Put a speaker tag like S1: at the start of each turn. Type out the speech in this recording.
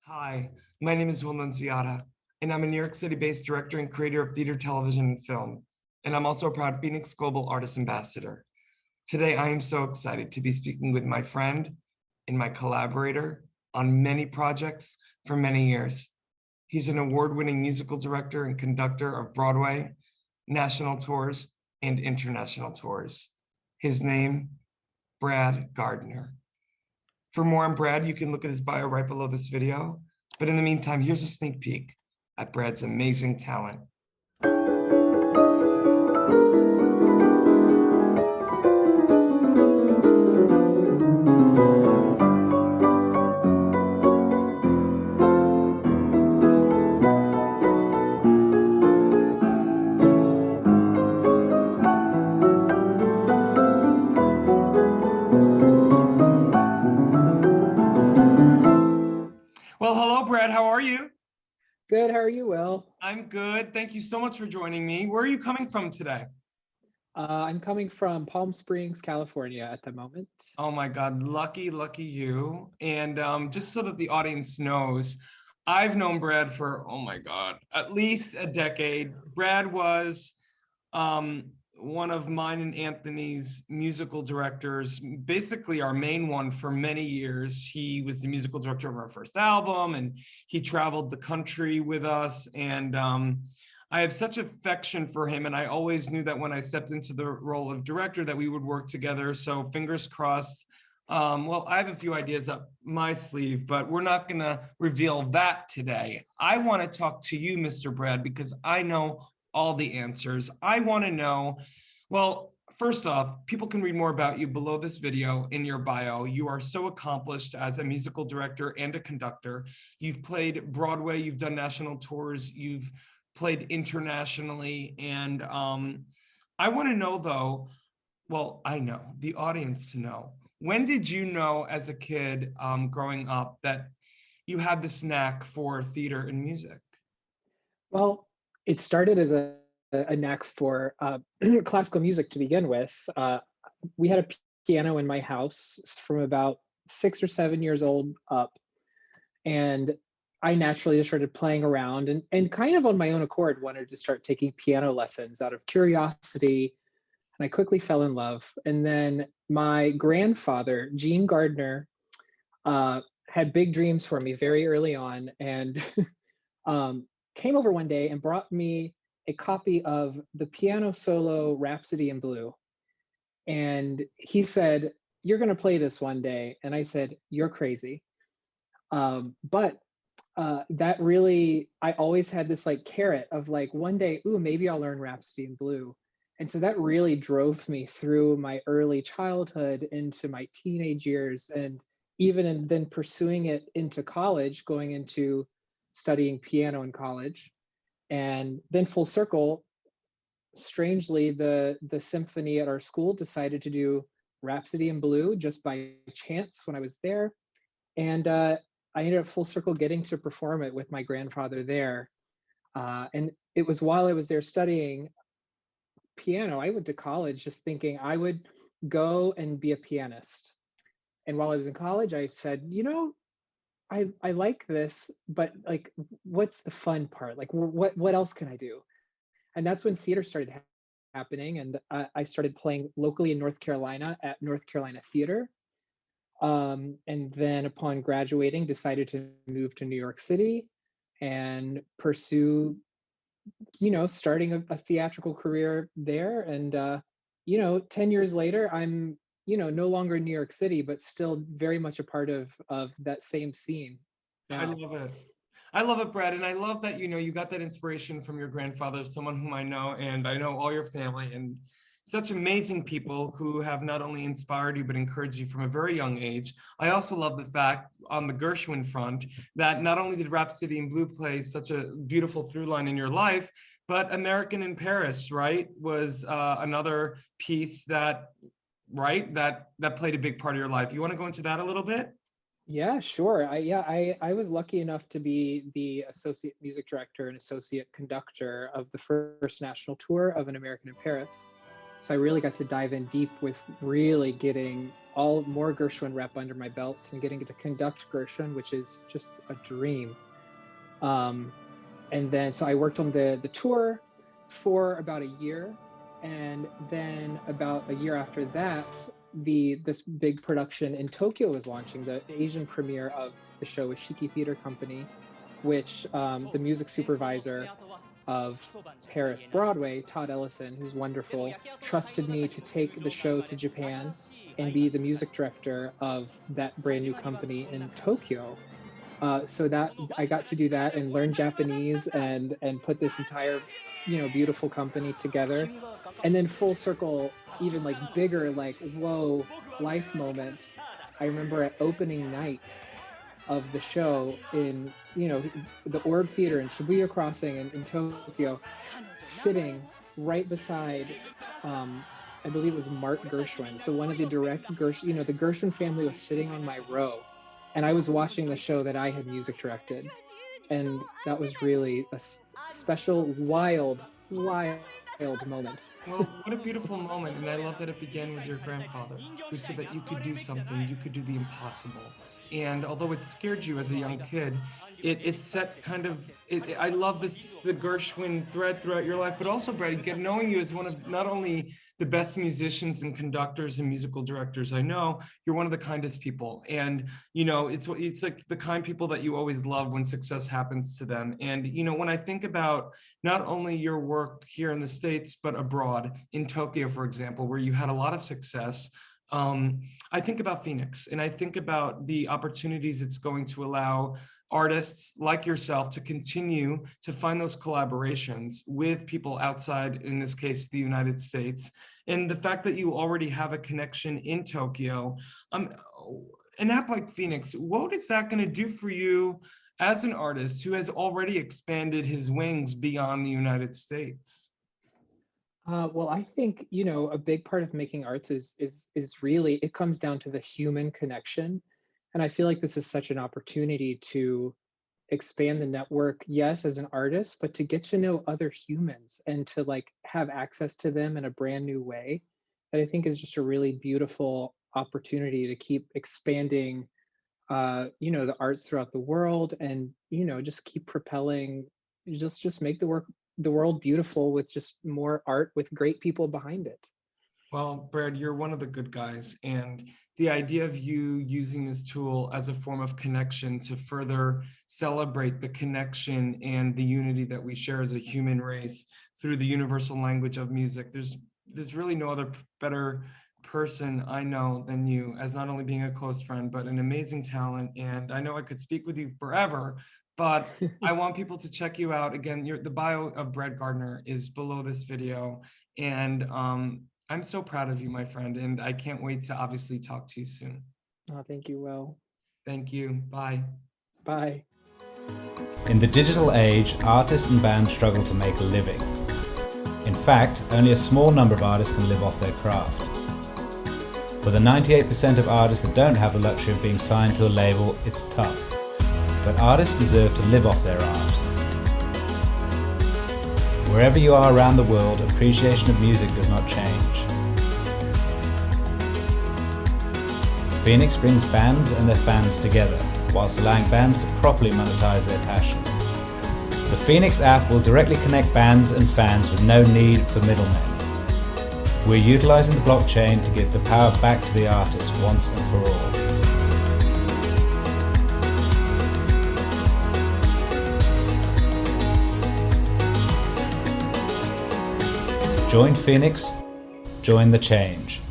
S1: Hi, my name is Will Nunziata, and I'm a New York City-based director and creator of theater, television, and film. And I'm also a proud FENIX Global Artist Ambassador. Today, I am so excited to be speaking with my friend and my collaborator on many projects for many years. He's an award-winning musical director and conductor of Broadway, national tours, and international tours. His name, Brad Gardner. For more on Brad, you can look at his bio right below this video. But in the meantime, here's a sneak peek at Brad's amazing talent. Well, hello, Brad. How are you?
S2: Good. How are you, Will?
S1: I'm good. Thank you so much for joining me. Where are you coming from today?
S2: I'm coming from Palm Springs, California at the moment.
S1: Oh my God, lucky, lucky you. And just so that the audience knows, I've known Brad for, oh my God, at least a decade. Brad was one of mine and Anthony's musical directors, basically our main one for many years. He was the musical director of our first album, and he traveled the country with us. And I have such affection for him, and I always knew that when I stepped into the role of director that we would work together. So fingers crossed. Well, I have a few ideas up my sleeve, but we're not going to reveal that today. I want to talk to you, Mr. Brad, because I know all the answers. I want to know, well, first off, people can read more about you below this video in your bio. You are so accomplished as a musical director and a conductor. You've played Broadway, you've done national tours, you've played internationally. And I want to know though, well, I know, the audience to know, when did you know as a kid growing up that you had this knack for theater and music?
S2: Well, it started as a knack for classical music to begin with. We had a piano in my house from about 6 or 7 years old up. And I naturally just started playing around and kind of on my own accord wanted to start taking piano lessons out of curiosity. And I quickly fell in love. And then my grandfather, Gene Gardner, had big dreams for me very early on, and came over one day and brought me a copy of the piano solo Rhapsody in Blue. And he said, "You're going to play this one day." And I said, "You're crazy." But that really, I always had this like carrot of like one day, ooh, maybe I'll learn Rhapsody in Blue. And so that really drove me through my early childhood into my teenage years, and even then pursuing it into college, going into studying piano in college. And then full circle, strangely, the symphony at our school decided to do Rhapsody in Blue just by chance when I was there. And I ended up full circle getting to perform it with my grandfather there. And it was while I was there studying piano, I went to college just thinking I would go and be a pianist. And while I was in college, I said, I like this, but like, what's the fun part? Like, what else can I do? And that's when theater started happening. And I started playing locally in North Carolina at North Carolina Theater. And then upon graduating, decided to move to New York City and pursue, starting a theatrical career there. And, 10 years later, I'm, no longer in New York City, but still very much a part of that same scene now.
S1: I love it. I love it, Brad. And I love that, you got that inspiration from your grandfather, someone whom I know, and I know all your family, and such amazing people who have not only inspired you, but encouraged you from a very young age. I also love the fact on the Gershwin front that not only did Rhapsody in Blue play such a beautiful through line in your life, but American in Paris, right, was another piece that, right, that played a big part of your life. You want to go into that a little bit?
S2: Yeah, sure. I was lucky enough to be the associate music director and associate conductor of the first national tour of An American in Paris. So I really got to dive in deep with really getting more Gershwin rep under my belt and getting to conduct Gershwin, which is just a dream. And then, so I worked on the tour for about a year. And then about a year after that, this big production in Tokyo was launching. The Asian premiere of the show was Shiki Theatre Company, which the music supervisor of Paris Broadway, Todd Ellison, who's wonderful, trusted me to take the show to Japan and be the music director of that brand new company in Tokyo. So that I got to do that and learn Japanese and put this entire, beautiful company together. And then full circle, even like bigger, like, whoa, life moment. I remember at opening night of the show in, the Orb Theater in Shibuya Crossing in Tokyo, sitting right beside, I believe it was Mark Gershwin. So one of the direct Gershwin, the Gershwin family was sitting on my row, and I was watching the show that I had music directed. And that was really a special, wild moment.
S1: Well, what a beautiful moment. And I love that it began with your grandfather, who said that you could do something, you could do the impossible. And although it scared you as a young kid, it set kind of, I love the Gershwin thread throughout your life, but also, Brad, knowing you as one of not only the best musicians and conductors and musical directors I know, you're one of the kindest people. And, it's like the kind people that you always love when success happens to them. And, when I think about not only your work here in the States, but abroad, in Tokyo, for example, where you had a lot of success, I think about FENIX, and I think about the opportunities it's going to allow artists like yourself to continue to find those collaborations with people outside, in this case, the United States. And the fact that you already have a connection in Tokyo, an app like FENIX, what is that going to do for you as an artist who has already expanded his wings beyond the United States?
S2: Well, I think, a big part of making arts is really, it comes down to the human connection. And I feel like this is such an opportunity to expand the network, yes, as an artist, but to get to know other humans and to have access to them in a brand new way. That I think is just a really beautiful opportunity to keep expanding, the arts throughout the world, and, just keep propelling, just make the world beautiful with just more art with great people behind it.
S1: Well, Brad, you're one of the good guys, and the idea of you using this tool as a form of connection to further celebrate the connection and the unity that we share as a human race through the universal language of music. There's really no other better person I know than you, as not only being a close friend, but an amazing talent. And I know I could speak with you forever, but I want people to check you out. Again, the bio of Brad Gardner is below this video. And I'm so proud of you, my friend, and I can't wait to obviously talk to you soon.
S2: Oh, thank you, Will.
S1: Thank you. Bye.
S2: Bye.
S3: In the digital age, artists and bands struggle to make a living. In fact, only a small number of artists can live off their craft. For the 98% of artists that don't have the luxury of being signed to a label, it's tough. But artists deserve to live off their art. Wherever you are around the world, appreciation of music does not change. FENIX brings bands and their fans together, whilst allowing bands to properly monetize their passion. The FENIX app will directly connect bands and fans with no need for middlemen. We're utilizing the blockchain to give the power back to the artist once and for all. Join FENIX, join the change.